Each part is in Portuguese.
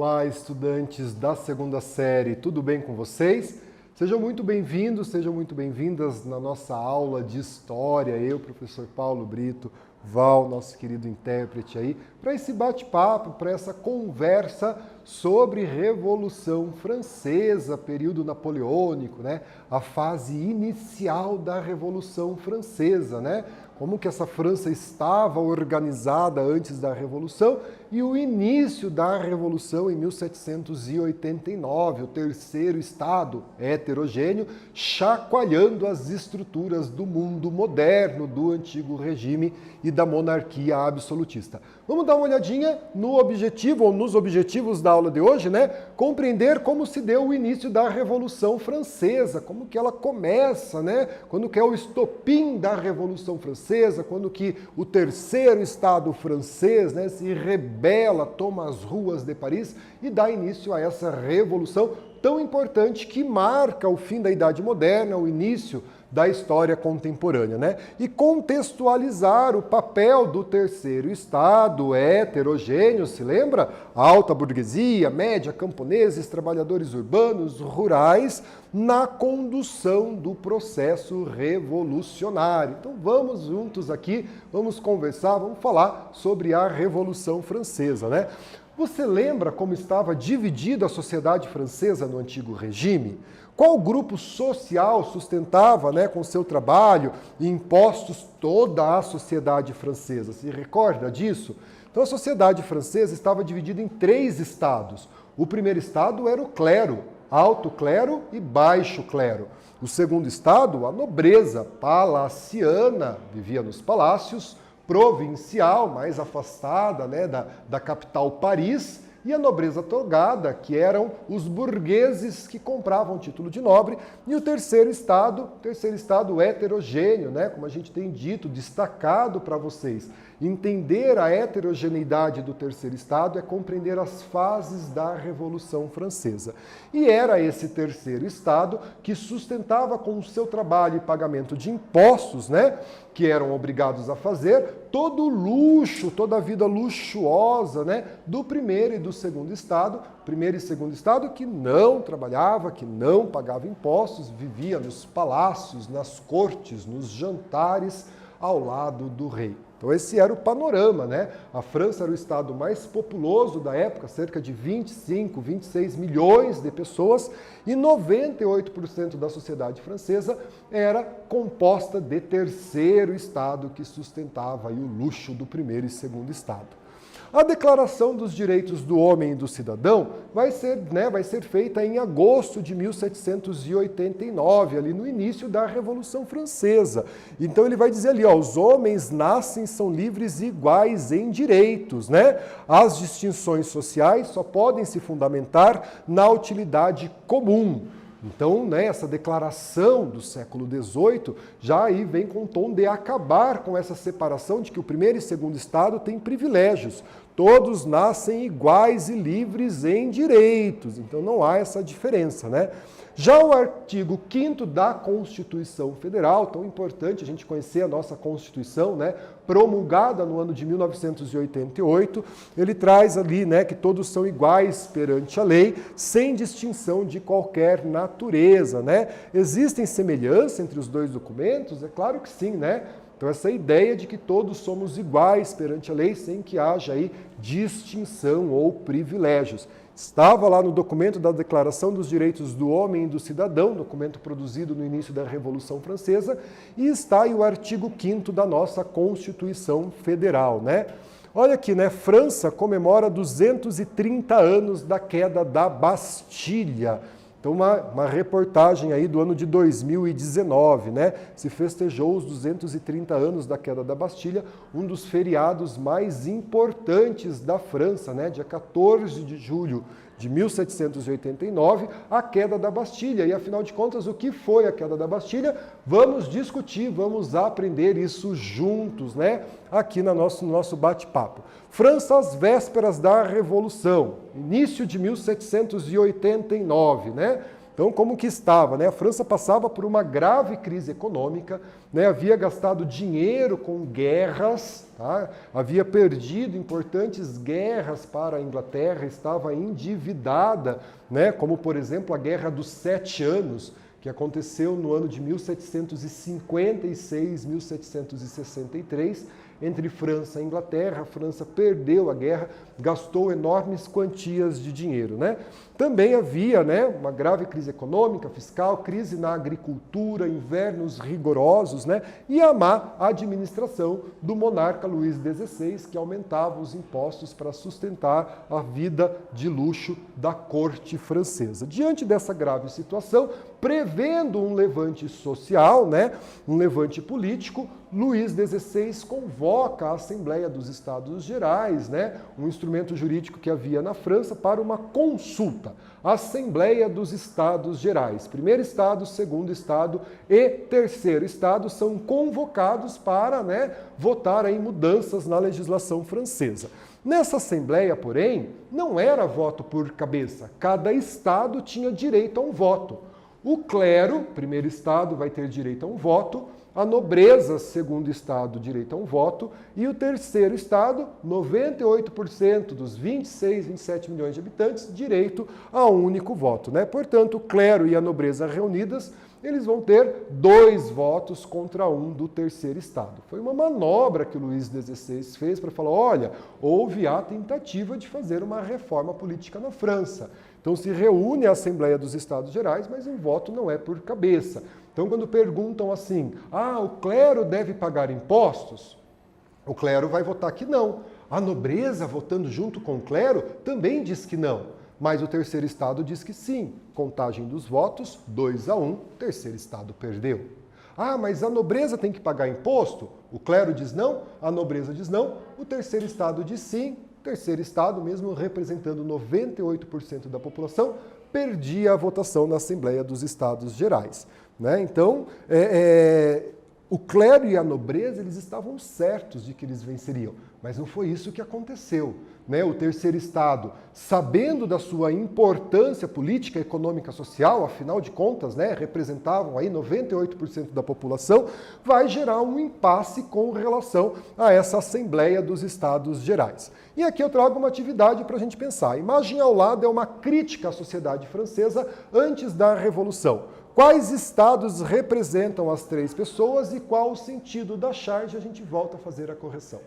Olá, estudantes da segunda série, tudo bem com vocês? Sejam muito bem-vindos, sejam muito bem-vindas na nossa aula de História. Eu, professor Paulo Brito, Val, nosso querido intérprete aí, para esse bate-papo, para essa conversa sobre Revolução Francesa, período napoleônico, né? A fase inicial da Revolução Francesa, né? Como que essa França estava organizada antes da Revolução e o início da Revolução em 1789, o terceiro estado heterogêneo, chacoalhando as estruturas do mundo moderno, do antigo regime e da monarquia absolutista. Vamos dar uma olhadinha no objetivo, ou nos objetivos da aula de hoje, né? Compreender como se deu o início da Revolução Francesa, como que ela começa, né? Quando que é o estopim da Revolução Francesa, quando que o terceiro estado francês, né, se rebela, toma as ruas de Paris e dá início a essa revolução tão importante que marca o fim da Idade Moderna, o início da história contemporânea, né? E contextualizar o papel do terceiro estado heterogêneo, se lembra? Alta burguesia, média, camponeses, trabalhadores urbanos, rurais, na condução do processo revolucionário. Então vamos juntos aqui, vamos conversar, vamos falar sobre a Revolução Francesa, né? Você lembra como estava dividida a sociedade francesa no antigo regime? Qual grupo social sustentava, né, com seu trabalho e impostos toda a sociedade francesa? Se recorda disso? Então a sociedade francesa estava dividida em 3 estados. O primeiro estado era o clero, alto clero e baixo clero. O segundo estado, a nobreza palaciana, vivia nos palácios, provincial, mais afastada, né, da capital Paris, e a nobreza togada, que eram os burgueses que compravam título de nobre, e o terceiro estado heterogêneo, né, como a gente tem dito, destacado para vocês. Entender a heterogeneidade do terceiro estado é compreender as fases da Revolução Francesa. E era esse terceiro estado que sustentava com o seu trabalho e pagamento de impostos, né, que eram obrigados a fazer, todo o luxo, toda a vida luxuosa, né, do primeiro e do segundo estado, primeiro e segundo estado que não trabalhava, que não pagava impostos, vivia nos palácios, nas cortes, nos jantares ao lado do rei. Então esse era o panorama, né? A França era o estado mais populoso da época, cerca de 25, 26 milhões de pessoas, e 98% da sociedade francesa era composta de terceiro estado que sustentava aí o luxo do primeiro e segundo estado. A Declaração dos Direitos do Homem e do Cidadão vai ser feita em agosto de 1789, ali no início da Revolução Francesa. Então ele vai dizer ali, ó, os homens nascem, são livres e iguais em direitos, né? As distinções sociais só podem se fundamentar na utilidade comum. Então, né, essa declaração do século XVIII já aí vem com o tom de acabar com essa separação de que o primeiro e segundo estado têm privilégios. Todos nascem iguais e livres em direitos. Então não há essa diferença, né? Já o artigo 5º da Constituição Federal, tão importante a gente conhecer a nossa Constituição, né, promulgada no ano de 1988, ele traz ali, né, que todos são iguais perante a lei, sem distinção de qualquer natureza, né? Existem semelhanças entre os dois documentos? É claro que sim, né? Então essa ideia de que todos somos iguais perante a lei, sem que haja aí distinção ou privilégios. Estava lá no documento da Declaração dos Direitos do Homem e do Cidadão, documento produzido no início da Revolução Francesa, e está aí o artigo 5º da nossa Constituição Federal, né? Olha aqui, né? França comemora 230 anos da queda da Bastilha. Então, uma reportagem aí do ano de 2019, né? Se festejou os 230 anos da queda da Bastilha, um dos feriados mais importantes da França, né? Dia 14 de julho de 1789, a queda da Bastilha. E, afinal de contas, o que foi a queda da Bastilha? Vamos discutir, vamos aprender isso juntos, né? Aqui no nosso bate-papo. França às vésperas da Revolução, início de 1789, né? Então, como que estava, né? A França passava por uma grave crise econômica, né? Havia gastado dinheiro com guerras, tá? Havia perdido importantes guerras para a Inglaterra, estava endividada, né? Como, por exemplo, a Guerra dos 7 Anos, que aconteceu no ano de 1756, 1763, entre França e Inglaterra. A França perdeu a guerra, gastou enormes quantias de dinheiro, né? Também havia, né, uma grave crise econômica, fiscal, crise na agricultura, invernos rigorosos, né, e a má administração do monarca Luís XVI, que aumentava os impostos para sustentar a vida de luxo da corte francesa. Diante dessa grave situação, prevendo um levante social, né, um levante político, Luís XVI convoca a Assembleia dos Estados Gerais, né, um instrumento jurídico que havia na França, para uma consulta. Assembleia dos Estados Gerais. Primeiro Estado, segundo Estado e terceiro Estado são convocados para, né, votar em mudanças na legislação francesa. Nessa Assembleia, porém, não era voto por cabeça. Cada Estado tinha direito a um voto. O clero, primeiro Estado, vai ter direito a um voto. A nobreza, segundo Estado, direito a um voto, e o terceiro Estado, 98% dos 26, 27 milhões de habitantes, direito a um único voto, né? Portanto, o clero e a nobreza reunidas, eles vão ter 2 votos contra 1 do terceiro Estado. Foi uma manobra que o Luís XVI fez para falar, olha, houve a tentativa de fazer uma reforma política na França. Então se reúne a Assembleia dos Estados Gerais, mas o voto não é por cabeça. Então, quando perguntam assim, o clero deve pagar impostos? O clero vai votar que não. A nobreza, votando junto com o clero, também diz que não. Mas o terceiro Estado diz que sim. Contagem dos votos, 2-1, o terceiro Estado perdeu. Mas a nobreza tem que pagar imposto? O clero diz não, a nobreza diz não, o terceiro Estado diz sim. O terceiro Estado, mesmo representando 98% da população, perdia a votação na Assembleia dos Estados Gerais. Né? Então, o clero e a nobreza, eles estavam certos de que eles venceriam, mas não foi isso que aconteceu. Né? O terceiro Estado, sabendo da sua importância política, econômica, social, afinal de contas, né, representavam aí 98% da população, vai gerar um impasse com relação a essa Assembleia dos Estados Gerais. E aqui eu trago uma atividade para a gente pensar. A imagem ao lado é uma crítica à sociedade francesa antes da Revolução. Quais estados representam as 3 pessoas e qual o sentido da charge? A gente volta a fazer a correção.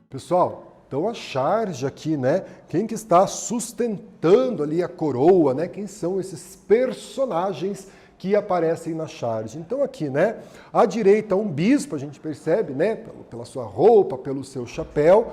Pessoal, Então a charge aqui, né? Quem que está sustentando ali a coroa, né? Quem são esses personagens que aparecem na charge? Então aqui, né? À direita um bispo, a gente percebe, né? Pela sua roupa, pelo seu chapéu.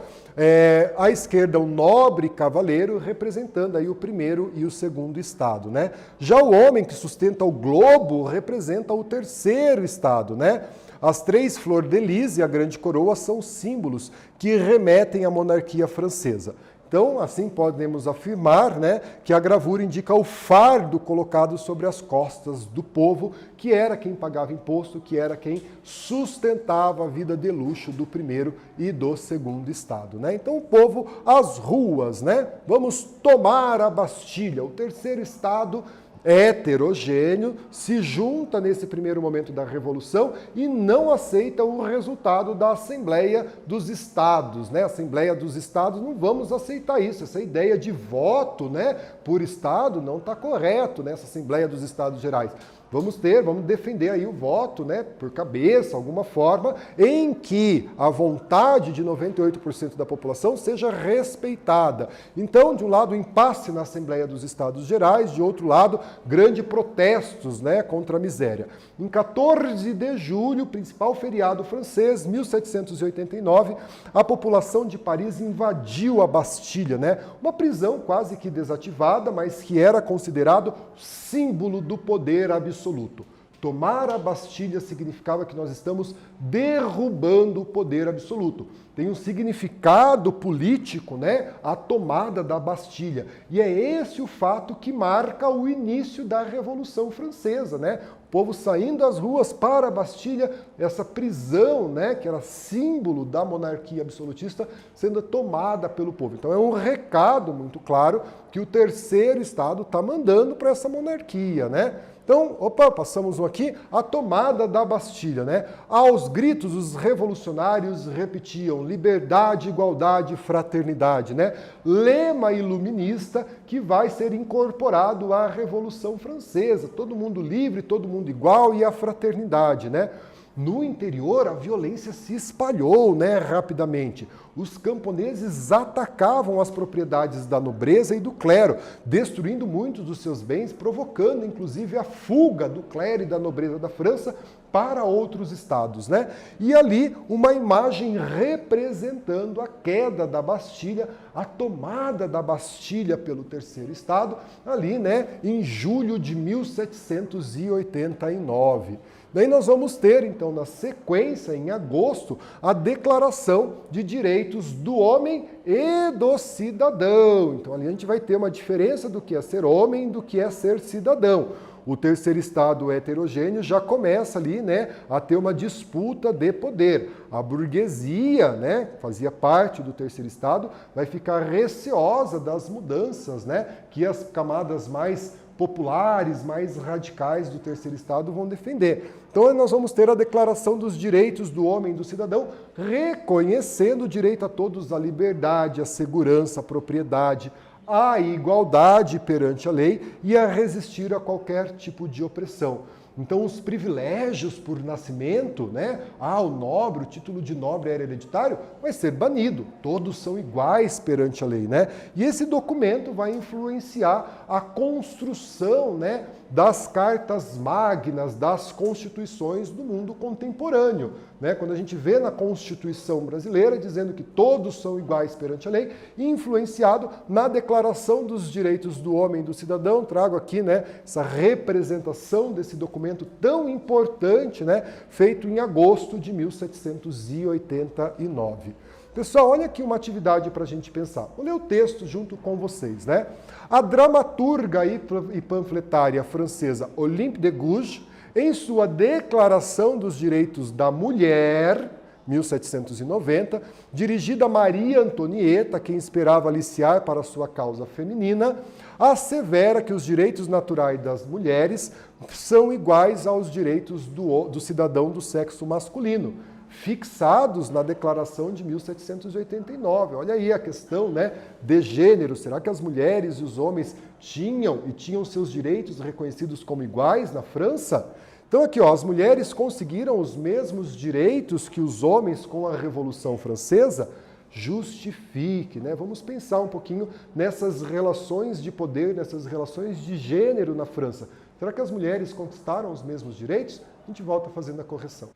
À esquerda um nobre cavaleiro representando aí o primeiro e o segundo estado, né? Já o homem que sustenta o globo representa o terceiro estado, né? As três fleurs-de-lis e a grande coroa são símbolos que remetem à monarquia francesa. Então, assim podemos afirmar, né, que a gravura indica o fardo colocado sobre as costas do povo, que era quem pagava imposto, que era quem sustentava a vida de luxo do primeiro e do segundo estado, né? Então, o povo às ruas, né? Vamos tomar a Bastilha. O terceiro estado heterogêneo, se junta nesse primeiro momento da Revolução e não aceita o resultado da Assembleia dos Estados, né? Assembleia dos Estados, não vamos aceitar isso, essa ideia de voto, né, por Estado não está correto nessa Assembleia dos Estados Gerais. Vamos defender aí o voto, né, por cabeça, alguma forma, em que a vontade de 98% da população seja respeitada. Então, de um lado, impasse na Assembleia dos Estados Gerais, de outro lado, grandes protestos, né, contra a miséria. Em 14 de julho, principal feriado francês, 1789, a população de Paris invadiu a Bastilha, né, uma prisão quase que desativada, mas que era considerado símbolo do poder absoluto. Tomar a Bastilha significava que nós estamos derrubando o poder absoluto. Tem um significado político, né, a tomada da Bastilha. E é esse o fato que marca o início da Revolução Francesa, né? O povo saindo às ruas para a Bastilha, essa prisão, né, que era símbolo da monarquia absolutista, sendo tomada pelo povo. Então é um recado muito claro que o terceiro estado está mandando para essa monarquia, né? Então, passamos um aqui, a tomada da Bastilha, né? Aos gritos, os revolucionários repetiam liberdade, igualdade, fraternidade, né? Lema iluminista que vai ser incorporado à Revolução Francesa. Todo mundo livre, todo mundo igual e a fraternidade, né? No interior, a violência se espalhou, né, rapidamente. Os camponeses atacavam as propriedades da nobreza e do clero, destruindo muitos dos seus bens, provocando inclusive a fuga do clero e da nobreza da França para outros estados, né? E ali uma imagem representando a queda da Bastilha, a tomada da Bastilha pelo terceiro estado, ali, né, em julho de 1789. Daí nós vamos ter, então, na sequência, em agosto, a Declaração de Direitos do Homem e do Cidadão. Então, ali a gente vai ter uma diferença do que é ser homem e do que é ser cidadão. O terceiro estado heterogêneo já começa ali, né, a ter uma disputa de poder. A burguesia, né, fazia parte do terceiro estado, vai ficar receosa das mudanças, né, que as camadas mais populares, mais radicais do terceiro estado vão defender. Então nós vamos ter a Declaração dos Direitos do Homem e do Cidadão, reconhecendo o direito a todos à liberdade, à segurança, à propriedade, à igualdade perante a lei e a resistir a qualquer tipo de opressão. Então, os privilégios por nascimento, né? O nobre, o título de nobre era hereditário, vai ser banido. Todos são iguais perante a lei, né? E esse documento vai influenciar a construção, né, das cartas magnas, das constituições do mundo contemporâneo, né? Quando a gente vê na Constituição brasileira dizendo que todos são iguais perante a lei, influenciado na Declaração dos Direitos do Homem e do Cidadão, trago aqui, né, essa representação desse documento tão importante, né, feito em agosto de 1789. Pessoal, olha aqui uma atividade para a gente pensar. Vou ler o texto junto com vocês, né? A dramaturga e panfletária francesa Olympe de Gouges, em sua Declaração dos Direitos da Mulher, 1790, dirigida a Maria Antonieta, quem esperava aliciar para sua causa feminina, assevera que os direitos naturais das mulheres são iguais aos direitos do cidadão do sexo masculino, fixados na Declaração de 1789. Olha aí a questão, né, de gênero. Será que as mulheres e os homens tinham seus direitos reconhecidos como iguais na França? Então aqui, ó, as mulheres conseguiram os mesmos direitos que os homens com a Revolução Francesa? justifique, né? Vamos pensar um pouquinho nessas relações de poder, nessas relações de gênero na França. Será que as mulheres conquistaram os mesmos direitos? A gente volta fazendo a correção.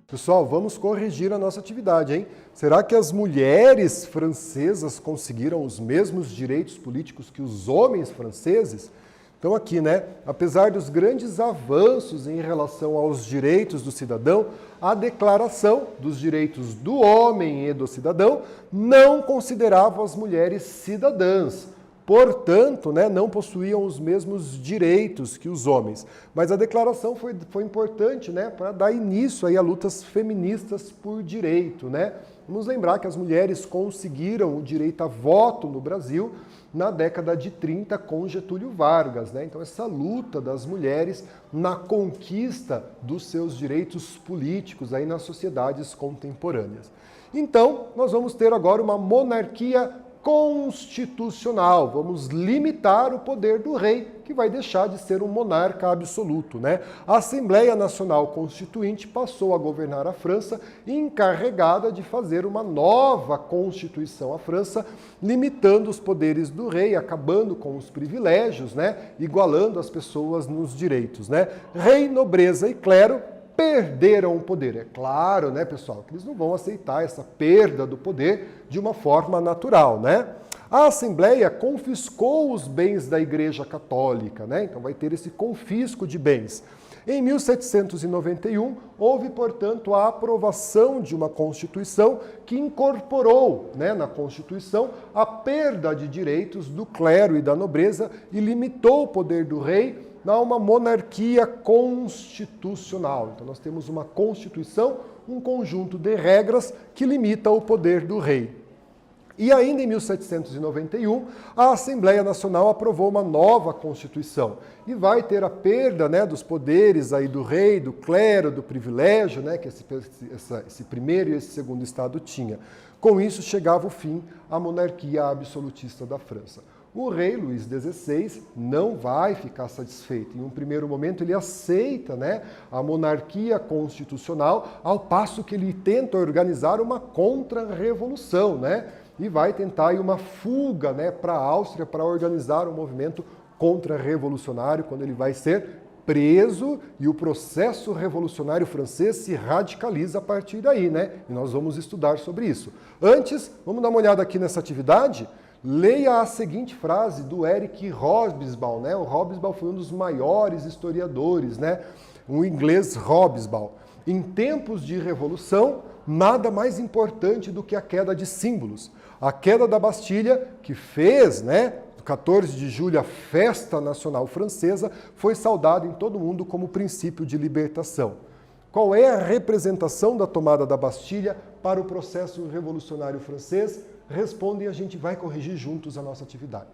Pessoal, vamos corrigir a nossa atividade, hein? Será que as mulheres francesas conseguiram os mesmos direitos políticos que os homens franceses? Então aqui, né, apesar dos grandes avanços em relação aos direitos do cidadão, a Declaração dos Direitos do Homem e do Cidadão não considerava as mulheres cidadãs. Portanto, né, não possuíam os mesmos direitos que os homens. Mas a declaração foi importante, né, para dar início aí a lutas feministas por direito, né? Vamos lembrar que as mulheres conseguiram o direito a voto no Brasil na década de 30 com Getúlio Vargas, né? Então essa luta das mulheres na conquista dos seus direitos políticos aí nas sociedades contemporâneas. Então, nós vamos ter agora uma monarquia constitucional. Vamos limitar o poder do rei, que vai deixar de ser um monarca absoluto, né? A Assembleia Nacional Constituinte passou a governar a França, encarregada de fazer uma nova Constituição à França, limitando os poderes do rei, acabando com os privilégios, né? Igualando as pessoas nos direitos, né? Rei, nobreza e clero perderam o poder. É claro, né, pessoal, que eles não vão aceitar essa perda do poder de uma forma natural, né? A Assembleia confiscou os bens da Igreja Católica, né? Então vai ter esse confisco de bens. Em 1791, houve, portanto, a aprovação de uma Constituição que incorporou, né, na Constituição a perda de direitos do clero e da nobreza e limitou o poder do rei a uma monarquia constitucional. Então nós temos uma Constituição, um conjunto de regras que limita o poder do rei. E ainda em 1791, a Assembleia Nacional aprovou uma nova Constituição e vai ter a perda, né, dos poderes aí do rei, do clero, do privilégio, né, que esse primeiro e esse segundo estado tinha. Com isso chegava o fim à monarquia absolutista da França. O rei Luís XVI não vai ficar satisfeito. Em um primeiro momento ele aceita, né, a monarquia constitucional, ao passo que ele tenta organizar uma contra-revolução, né, e vai tentar aí uma fuga, né, para a Áustria para organizar um movimento contra-revolucionário, quando ele vai ser preso e o processo revolucionário francês se radicaliza a partir daí, né? E nós vamos estudar sobre isso. Antes, vamos dar uma olhada aqui nessa atividade? Leia a seguinte frase do Eric Hobsbawm, né? O Hobsbawm foi um dos maiores historiadores, né? O inglês Hobsbawm. Em tempos de revolução, nada mais importante do que a queda de símbolos. A queda da Bastilha, que fez, 14 de julho, a festa nacional francesa, foi saudada em todo o mundo como princípio de libertação. Qual é a representação da tomada da Bastilha para o processo revolucionário francês? Respondem e a gente vai corrigir juntos a nossa atividade.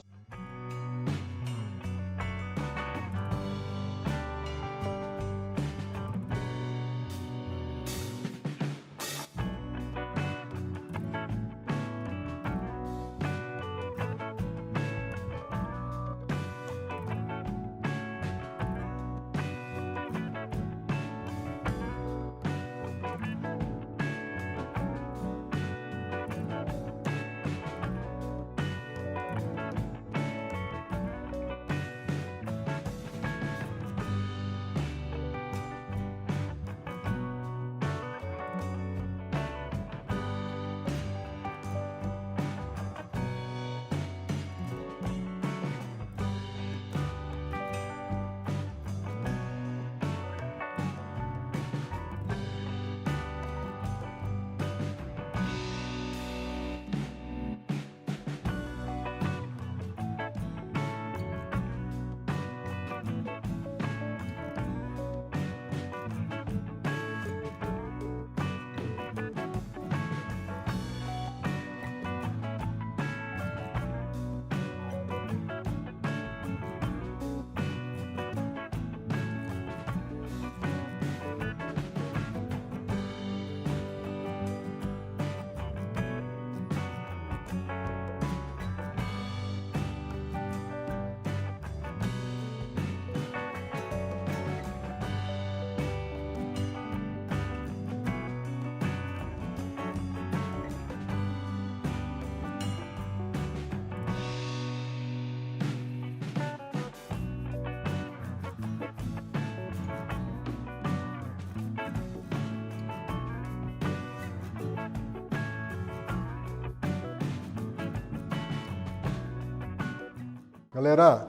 Galera,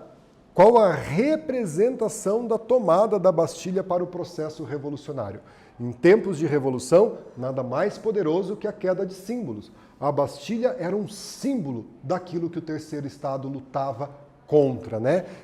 qual a representação da tomada da Bastilha para o processo revolucionário? Em tempos de revolução, nada mais poderoso que a queda de símbolos. A Bastilha era um símbolo daquilo que o terceiro Estado lutava contra,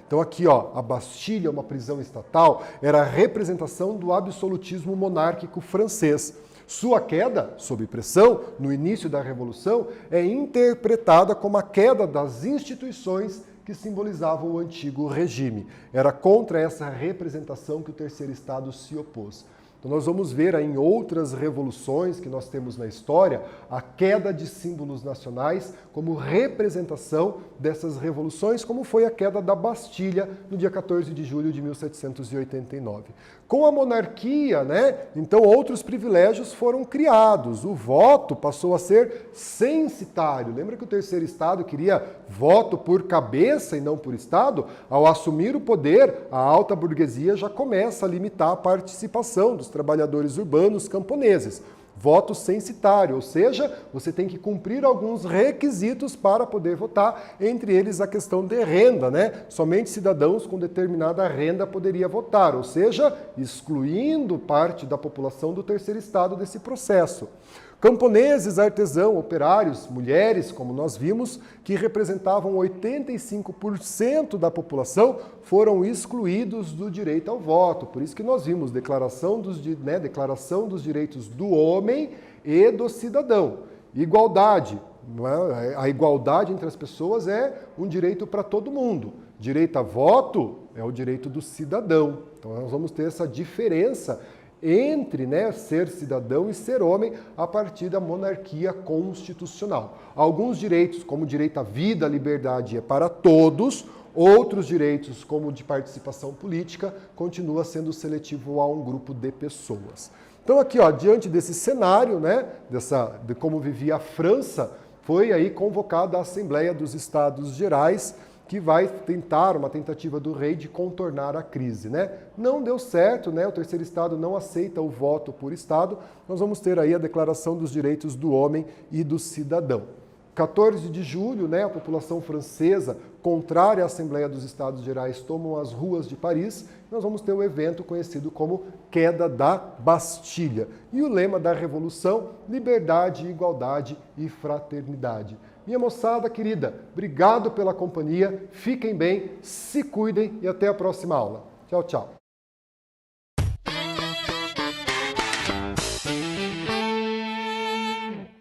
Então aqui, a Bastilha, uma prisão estatal, era a representação do absolutismo monárquico francês. Sua queda, sob pressão, no início da Revolução, é interpretada como a queda das instituições que simbolizavam o antigo regime. Era contra essa representação que o terceiro Estado se opôs. Então nós vamos ver aí em outras revoluções que nós temos na história a queda de símbolos nacionais como representação dessas revoluções, como foi a queda da Bastilha no dia 14 de julho de 1789. Com a monarquia, então outros privilégios foram criados. O voto passou a ser censitário. Lembra que o terceiro Estado queria voto por cabeça e não por Estado? Ao assumir o poder, a alta burguesia já começa a limitar a participação dos trabalhadores urbanos camponeses. Voto censitário, ou seja, você tem que cumprir alguns requisitos para poder votar, entre eles a questão de renda, Somente cidadãos com determinada renda poderiam votar, ou seja, excluindo parte da população do terceiro Estado desse processo. Camponeses, artesãos, operários, mulheres, como nós vimos, que representavam 85% da população, foram excluídos do direito ao voto. Por isso que nós vimos Declaração dos Direitos do Homem e do Cidadão. Igualdade. A igualdade entre as pessoas é um direito para todo mundo. Direito a voto é o direito do cidadão. Então nós vamos ter essa diferença entre ser cidadão e ser homem a partir da monarquia constitucional. Alguns direitos, como o direito à vida, à liberdade, é para todos. Outros direitos, como o de participação política, continua sendo seletivo a um grupo de pessoas. Então aqui, diante desse cenário, de como vivia a França, foi aí convocada a Assembleia dos Estados Gerais, que vai tentar, uma tentativa do rei de contornar a crise, Não deu certo, o terceiro Estado não aceita o voto por Estado, nós vamos ter aí a Declaração dos Direitos do Homem e do Cidadão. 14 de julho, né, a população francesa, contrária à Assembleia dos Estados Gerais, tomam as ruas de Paris. Nós vamos ter um evento conhecido como Queda da Bastilha. E o lema da Revolução: liberdade, igualdade e fraternidade. Minha moçada querida, obrigado pela companhia, fiquem bem, se cuidem e até a próxima aula. Tchau, tchau.